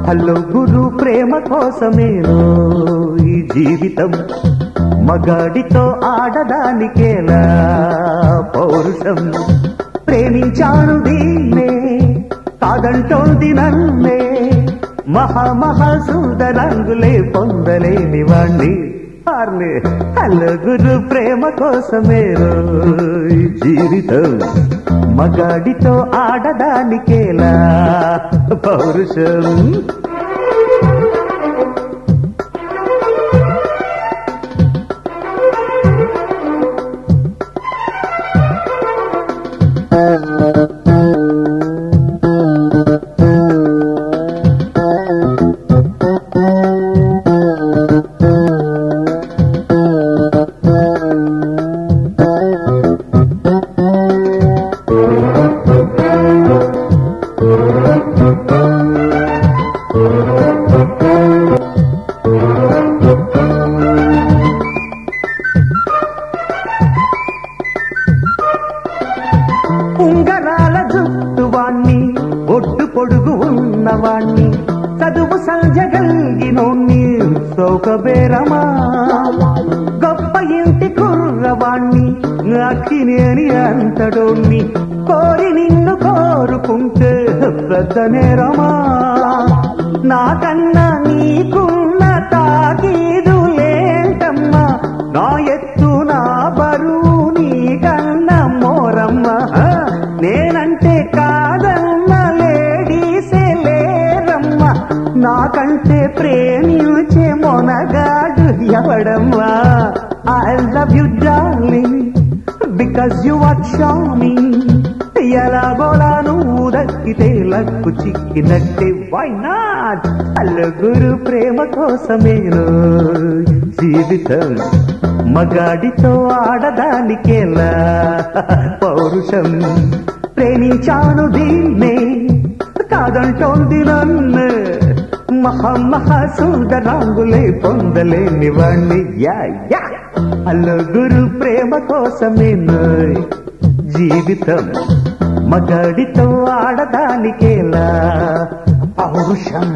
hello guru ప్రేమ కోసమేనో ఈ జీవితం మగాడితో ఆడదానికేలా పౌరుషం ప్రేమించాను దీన్నే కాదంటోంది నన్నే మహా సుందరంగులే పొందలేని వాణ్ణి హలో గురు ప్రేమ కోసమేనో ఈ జీవితం మగాడితో ఆడదానికేలా పౌరుషం ఉంగరాల జుట్టువాణ్ణి ఒడ్డు పొడుగు ఉన్నవాణ్ణి చదువు సంజగల్గినోణ్ణి సౌకబేరమా గొప్ప ఇంటి కుర్రవాణ్ణి అక్కినేని అంతడోణ్ణి కోరి నిన్ను కోరుకుంటే పెద్ద నేరమా నాకన్నా నీకున్న తాకీదులేంటమ్మా నా ఎత్తు నా బరువు నీకన్నా మోరమ్మా నేనంటే కాదన్న లేడీసే లేరమ్మా నాకంటే ప్రేమించే మొనగాడు ఎవడమ్మా I love you darling because you are charming ఎలాగోలా నువ్వు దక్కితే లక్కు చిక్కినట్టే వై నాట్ హలో గురు ప్రేమ కోసమేనో జీవితం మగాడితో ఆడదానికేలా పౌరుషం ప్రేమించాను దీన్నే కాదంటోంది నన్ను మహా సుందరాంగులే పొందలేని వాణ్ణి హలో గురు ప్రేమ కోసమేనో జీవితం మగాడితో ఆడదానికేలా పౌరుషం